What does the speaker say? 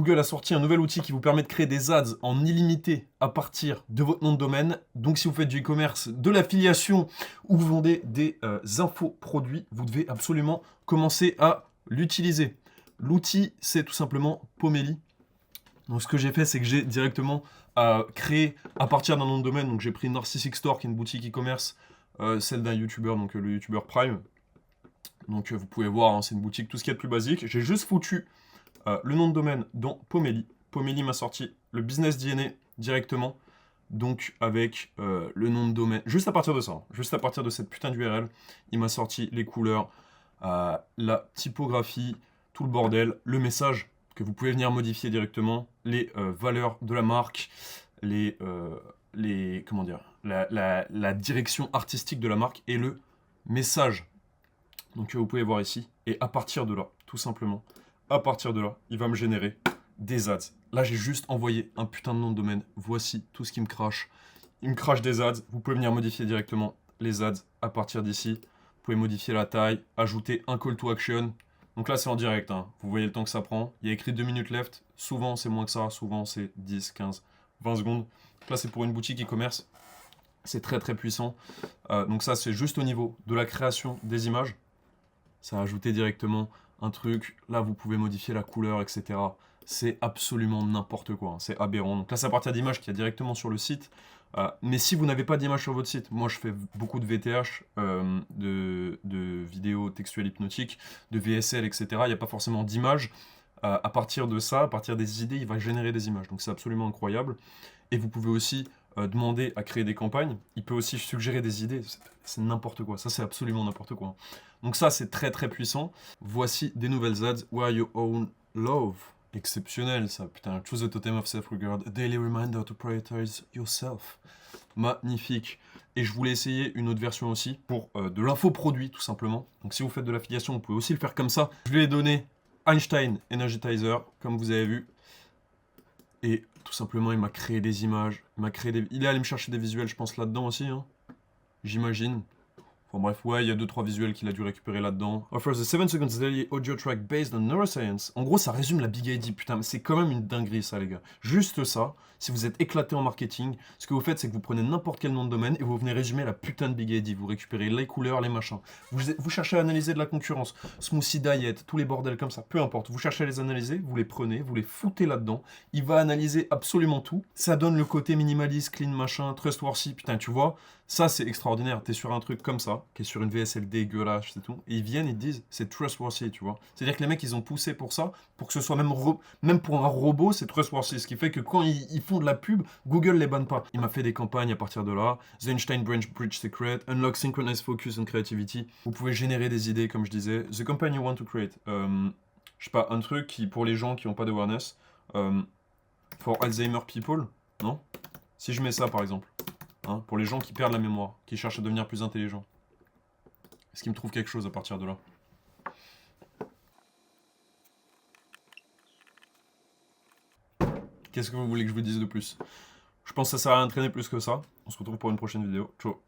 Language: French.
Google a sorti un nouvel outil qui vous permet de créer des ads en illimité à partir de votre nom de domaine. Donc si vous faites du e-commerce, de l'affiliation ou vous vendez des infoproduits, vous devez absolument commencer à l'utiliser. L'outil, c'est tout simplement Pomeli. Donc ce que j'ai fait, c'est que j'ai directement créé à partir d'un nom de domaine. Donc j'ai pris Narcissic Store, qui est une boutique e-commerce, celle d'un YouTuber, donc le YouTuber Prime. Donc vous pouvez voir, hein, c'est une boutique, tout ce qu'il y a de plus basique. J'ai juste foutu le nom de domaine dans Pomeli. Pomeli m'a sorti le business DNA directement. Donc avec le nom de domaine, juste à partir de ça, hein, juste à partir de cette putain d'URL, il m'a sorti les couleurs, la typographie, tout le bordel, le message que vous pouvez venir modifier directement, les valeurs de la marque, comment dire, la direction artistique de la marque et le message. Donc vous pouvez voir ici. Et à partir de là, tout simplement, à partir de là, il va me générer des ads. Là, j'ai juste envoyé un putain de nom de domaine. Voici tout ce qui me crache. Il me crache des ads. Vous pouvez venir modifier directement les ads à partir d'ici. Vous pouvez modifier la taille, ajouter un call to action. Donc là, c'est en direct, hein. Vous voyez le temps que ça prend. Il y a écrit 2 minutes left. Souvent, c'est moins que ça. Souvent, c'est 10, 15, 20 secondes. Donc là, c'est pour une boutique e-commerce. C'est très, très puissant. Donc ça, c'est juste au niveau de la création des images. Ça a ajouté directement un truc. Là, vous pouvez modifier la couleur, etc. C'est absolument n'importe quoi. Hein. C'est aberrant. Donc là, c'est à partir d'images qu'il y a directement sur le site. Mais si vous n'avez pas d'image sur votre site, moi je fais beaucoup de VTH, de vidéos textuelles hypnotiques, de VSL, etc. Il n'y a pas forcément d'images. À partir de ça, à partir des idées, il va générer des images. Donc c'est absolument incroyable. Et vous pouvez aussi demander à créer des campagnes. Il peut aussi suggérer des idées. C'est n'importe quoi. Ça, c'est absolument n'importe quoi. Donc ça, c'est très très puissant. Voici des nouvelles ads. Where your own love. Exceptionnel ça, putain. Choose a totem of self-regard. A daily reminder to prioritize yourself. Magnifique. Et je voulais essayer une autre version aussi pour de l'infoproduit tout simplement. Donc si vous faites de l'affiliation, vous pouvez aussi le faire comme ça. Je lui ai donné Einstein Energizer, comme vous avez vu. Et tout simplement, il m'a créé des images. Il est allé me chercher des visuels, je pense, là-dedans aussi. Hein. J'imagine. Enfin bref, ouais, il y a 2-3 visuels qu'il a dû récupérer là-dedans. Offers a 7 seconds daily audio track based on neuroscience. En gros, ça résume la Big ID, putain, mais c'est quand même une dinguerie ça, les gars. Juste ça, si vous êtes éclaté en marketing, ce que vous faites, c'est que vous prenez n'importe quel nom de domaine et vous venez résumer la putain de Big ID. Vous récupérez les couleurs, les machins. Vous cherchez à analyser de la concurrence, smoothie diet, tous les bordels comme ça, peu importe. Vous cherchez à les analyser, vous les prenez, vous les foutez là-dedans. Il va analyser absolument tout. Ça donne le côté minimaliste, clean, machin, trustworthy. Putain, tu vois, ça c'est extraordinaire. T'es sur un truc comme ça, qui est sur une VSL dégueulasse, c'est tout. Et ils viennent, ils te disent, c'est trustworthy, tu vois. C'est-à-dire que les mecs, ils ont poussé pour ça, pour que ce soit même pour un robot, c'est trustworthy. Ce qui fait que quand ils font de la pub, Google les banne pas. Il m'a fait des campagnes à partir de là. The Einstein Branch Bridge Secret, Unlock Synchronized Focus and Creativity. Vous pouvez générer des idées, comme je disais. The campaign you want to create. Je sais pas, un truc qui, pour les gens qui n'ont pas d'awareness, for Alzheimer people, non? Si je mets ça, par exemple. Hein, pour les gens qui perdent la mémoire, qui cherchent à devenir plus intelligents. Est-ce qu'ils me trouvent quelque chose à partir de là? Qu'est-ce que vous voulez que je vous dise de plus? Je pense que ça sert à rien de traîner plus que ça. On se retrouve pour une prochaine vidéo. Ciao.